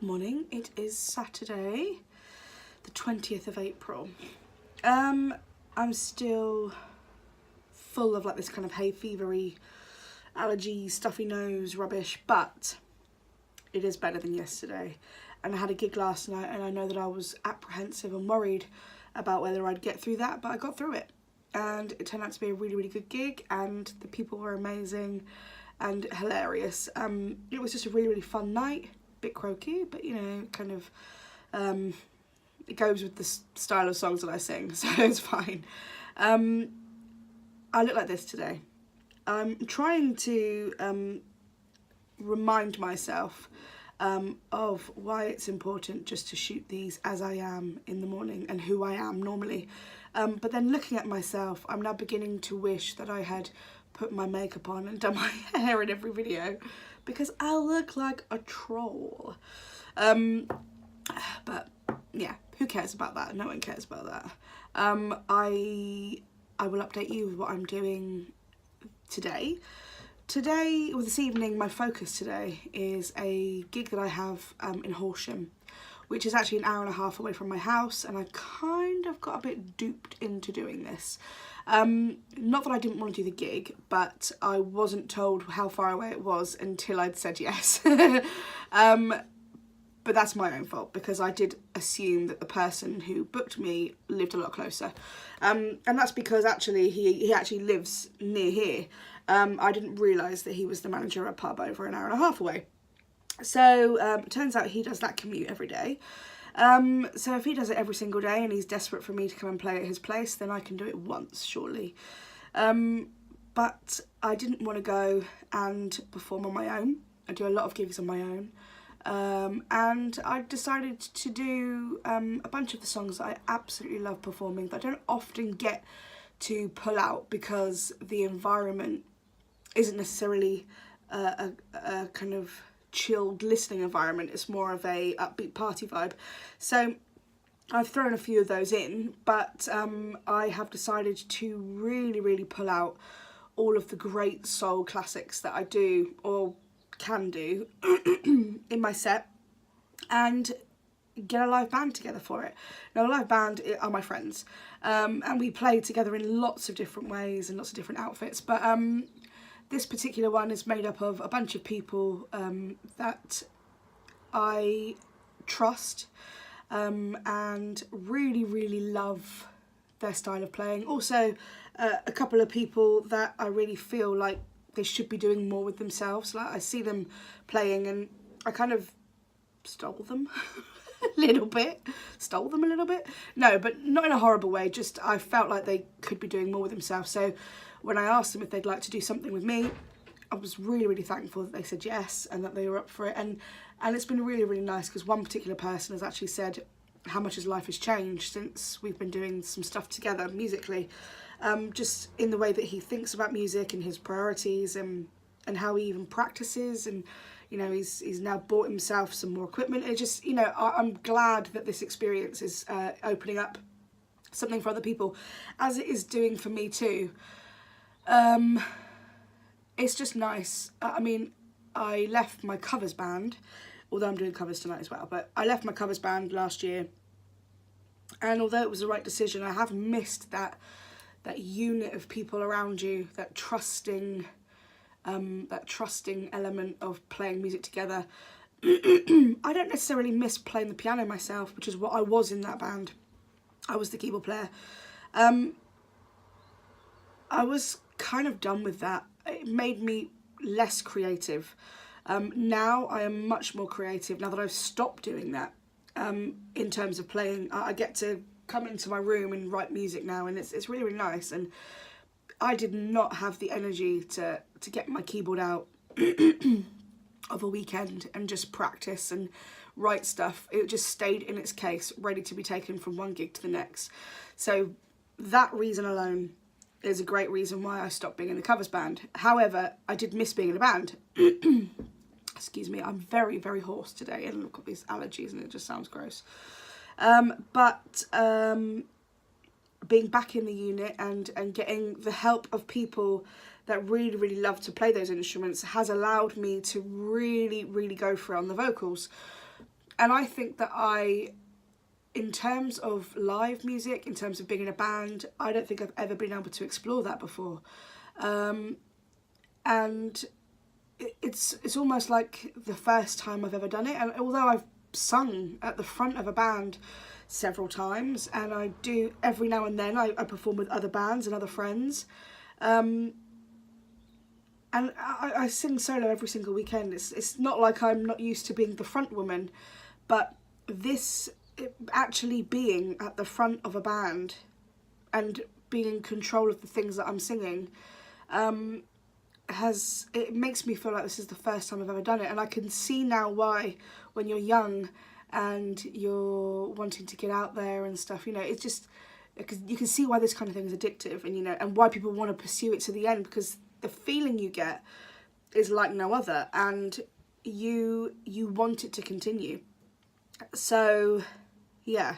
Morning, it is Saturday, the 20th of April. I'm still full of like this kind of hay fevery, allergy, stuffy nose rubbish, but it is better than yesterday. And I had a gig last night and I know that I was apprehensive and worried about whether I'd get through that, but I got through it. And it turned out to be a really, really good gig and the people were amazing and hilarious. It was just a really, really fun night. Bit croaky, but you know, kind of it goes with the style of songs that I sing, so it's fine. I look like this today. I'm trying to remind myself of why it's important just to shoot these as I am in the morning and who I am normally. But then looking at myself, I'm now beginning to wish that I had put my makeup on and done my hair in every video, because I look like a troll. But yeah, who cares about that? No one cares about that. I will update you with what I'm doing today. This evening, my focus today is a gig that I have in Horsham, which is actually an hour and a half away from my house, and I kind of got a bit duped into doing this. Not that I didn't want to do the gig, but I wasn't told how far away it was until I'd said yes. But that's my own fault, because I did assume that the person who booked me lived a lot closer. And that's because actually he actually lives near here. I didn't realise that he was the manager at a pub over an hour and a half away. So it turns out he does that commute every day. So if he does it every single day and he's desperate for me to come and play at his place, then I can do it once, surely. But I didn't want to go and perform on my own. I do a lot of gigs on my own. And I decided to do a bunch of the songs that I absolutely love performing, that I don't often get to pull out because the environment isn't necessarily a kind of chilled listening environment. It's more of a upbeat party vibe. So I've thrown a few of those in, but I have decided to really pull out all of the great soul classics that I do or can do in my set and get a live band together for it. Now, a live band are my friends, and we play together in lots of different ways and lots of different outfits, but this particular one is made up of a bunch of people that I trust and really love their style of playing. Also, a couple of people that I really feel like they should be doing more with themselves. Like, I see them playing and I kind of stole them a little bit. No, but not in a horrible way, just I felt like they could be doing more with themselves. So when I asked them if they'd like to do something with me, I was really thankful that they said yes and that they were up for it. And it's been really nice, because one particular person has actually said how much his life has changed since we've been doing some stuff together musically. Just in the way that he thinks about music and his priorities and how he even practices, and you know, he's now bought himself some more equipment. It just, you know, I'm glad that this experience is opening up something for other people, as it is doing for me too. It's just nice. I mean, I left my covers band, although I'm doing covers tonight as well, but I left my covers band last year, and although it was the right decision, I have missed that unit of people around you, that trusting element of playing music together. I don't necessarily miss playing the piano myself, which is what I was in that band. I was the keyboard player. I was kind of done with that. It made me less creative. Now I am much more creative, now that I've stopped doing that. In terms of playing, I get to come into my room and write music now, and it's really nice. And I did not have the energy to get my keyboard out of a weekend and just practice and write stuff. It just stayed in its case, ready to be taken from one gig to the next. So that reason alone is a great reason why I stopped being in the covers band. However, I did miss being in a band. Excuse me, I'm very hoarse today, and I've got these allergies and it just sounds gross. But being back in the unit and getting the help of people that really love to play those instruments has allowed me to really go for it on the vocals. And I think that in terms of live music, in terms of being in a band, I don't think I've ever been able to explore that before. And it's almost like the first time I've ever done it. And although I've sung at the front of a band several times, and I do every now and then, I perform with other bands and other friends. And I sing solo every single weekend. It's not like I'm not used to being the front woman, but this actually being at the front of a band and being in control of the things that I'm singing, it makes me feel like this is the first time I've ever done it. And I can see now why, when you're young and you're wanting to get out there and stuff, it's just, because you can see why this kind of thing is addictive, and and why people want to pursue it to the end, because the feeling you get is like no other, and you want it to continue. So yeah,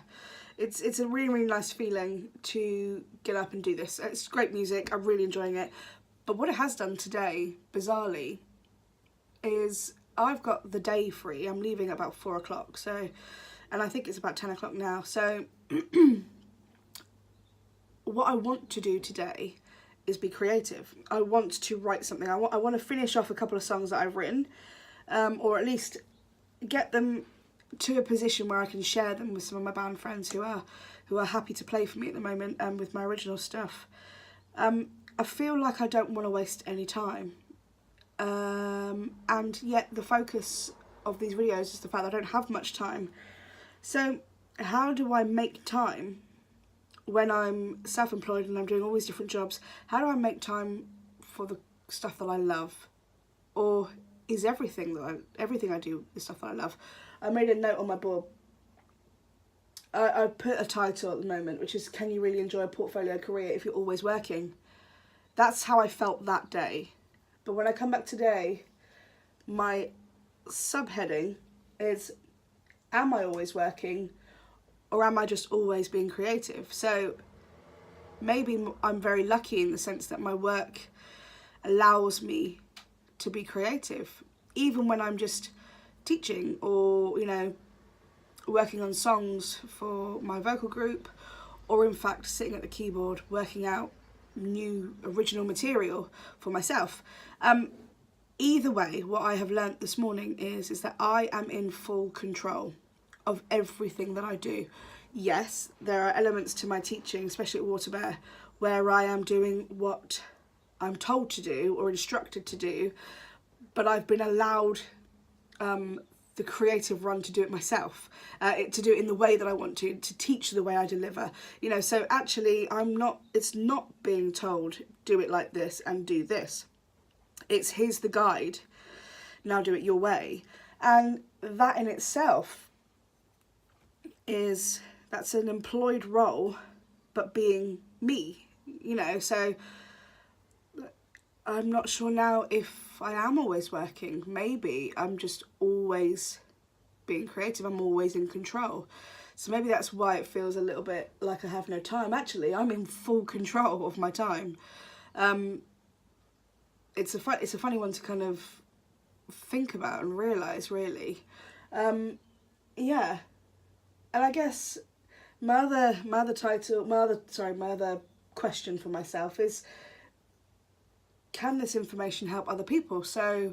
it's a really, really nice feeling to get up and do this. It's great music, I'm really enjoying it. But what it has done today, bizarrely, is I've got the day free. I'm leaving at about 4 o'clock, and I think it's about 10 o'clock now. So what I want to do today is be creative. I want to write something. I want to finish off a couple of songs that I've written, or at least get them to a position where I can share them with some of my band friends who are happy to play for me at the moment, with my original stuff. I feel like I don't want to waste any time, and yet the focus of these videos is the fact that I don't have much time. So how do I make time when I'm self-employed and I'm doing all these different jobs? How do I make time for the stuff that I love? Or is everything I do the stuff that I love? I made a note on my board. I put a title at the moment, which is, can you really enjoy a portfolio career if you're always working? That's how I felt that day. But when I come back today, my subheading is, am I always working, or am I just always being creative? So maybe I'm very lucky in the sense that my work allows me to be creative, even when I'm just teaching or, working on songs for my vocal group, or in fact sitting at the keyboard working out new original material for myself. Either way, what I have learnt this morning is that I am in full control of everything that I do. Yes, there are elements to my teaching, especially at Waterbear, where I am doing what I'm told to do or instructed to do, but I've been allowed the creative run to do it myself, to do it in the way that I want to teach the way I deliver. So actually it's not being told, do it like this and do this. It's, here's the guide, now do it your way. And that in itself that's an employed role, but being me, so I'm not sure now if I am always working. Maybe I'm just always being creative. I'm always in control. So maybe that's why it feels a little bit like I have no time. Actually, I'm in full control of my time. It's a funny one to kind of think about and realise, really. Yeah. And I guess my other question for myself is, can this information help other people? So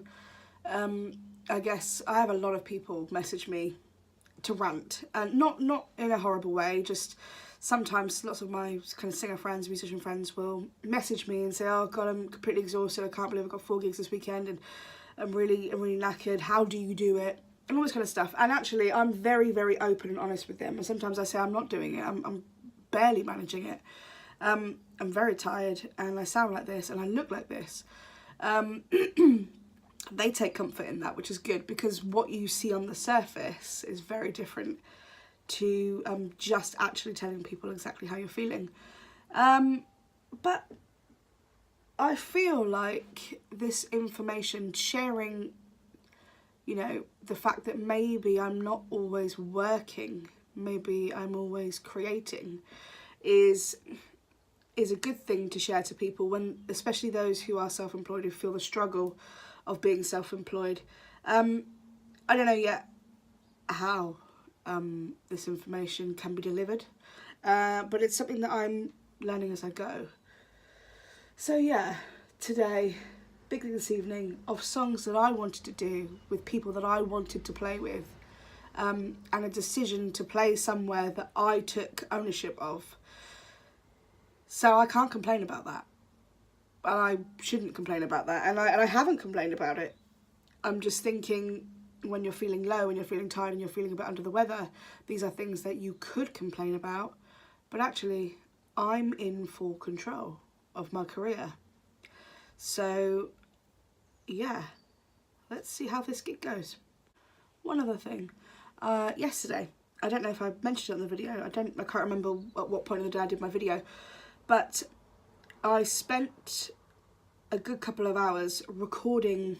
I guess I have a lot of people message me to rant, and not in a horrible way, just sometimes lots of my kind of singer friends, musician friends will message me and say, oh God, I'm completely exhausted, I can't believe I've got 4 gigs this weekend and I'm really knackered, how do you do it? And all this kind of stuff. And actually I'm very, very open and honest with them, and sometimes I say I'm not doing it, I'm barely managing it. I'm very tired and I sound like this and I look like this. They take comfort in that, which is good, because what you see on the surface is very different to just actually telling people exactly how you're feeling. But I feel like this information, sharing, the fact that maybe I'm not always working, maybe I'm always creating, is a good thing to share to people, when, especially those who are self-employed, who feel the struggle of being self-employed. I don't know yet how this information can be delivered, but it's something that I'm learning as I go. So yeah, today, big thing this evening of songs that I wanted to do with people that I wanted to play with, and a decision to play somewhere that I took ownership of. So I can't complain about that, and I shouldn't complain about that, and I haven't complained about it. I'm just thinking, when you're feeling low and you're feeling tired and you're feeling a bit under the weather, these are things that you could complain about, but actually I'm in full control of my career. So yeah, let's see how this gig goes. One other thing, yesterday, I don't know if I mentioned it in the video, I can't remember at what point of the day I did my video, but I spent a good couple of hours recording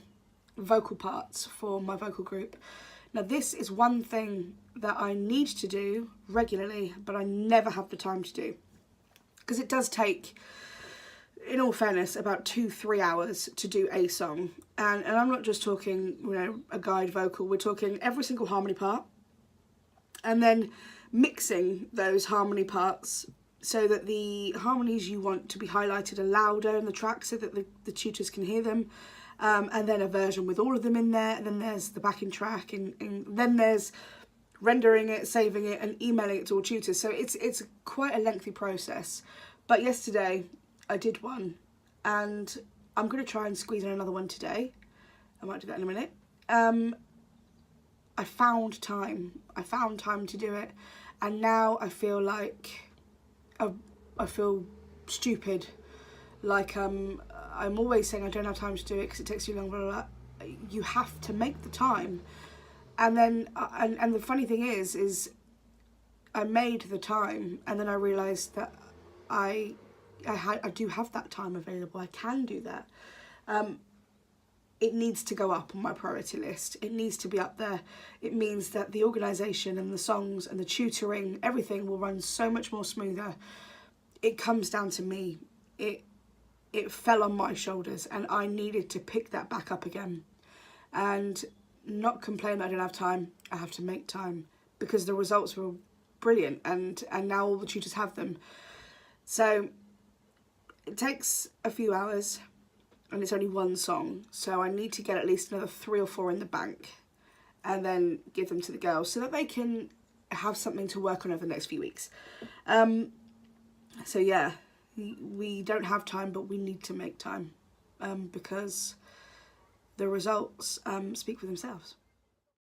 vocal parts for my vocal group. Now this is one thing that I need to do regularly, but I never have the time to do, because it does take, in all fairness, about 2-3 hours to do a song, and I'm not just talking, you know, a guide vocal, we're talking every single harmony part, and then mixing those harmony parts so that the harmonies you want to be highlighted are louder in the track so that the tutors can hear them, and then a version with all of them in there, and then there's the backing track, and then there's rendering it, saving it, and emailing it to all tutors. So it's quite a lengthy process. But yesterday I did one, and I'm going to try and squeeze in another one today. I might do that in a minute. I found time to do it, and now I feel like I feel stupid, like I'm always saying I don't have time to do it because it takes too long, blah, blah, blah. You have to make the time. And then and the funny thing is I made the time, and then I realised that I do have that time available. I can do that. It needs to go up on my priority list. It needs to be up there. It means that the organisation and the songs and the tutoring, everything will run so much more smoother. It comes down to me. It fell on my shoulders, and I needed to pick that back up again and not complain that I don't have time. I have to make time, because the results were brilliant, and now all the tutors have them. So it takes a few hours, and it's only one song, so I need to get at least another 3 or 4 in the bank and then give them to the girls so that they can have something to work on over the next few weeks. So yeah, we don't have time, but we need to make time, because the results speak for themselves.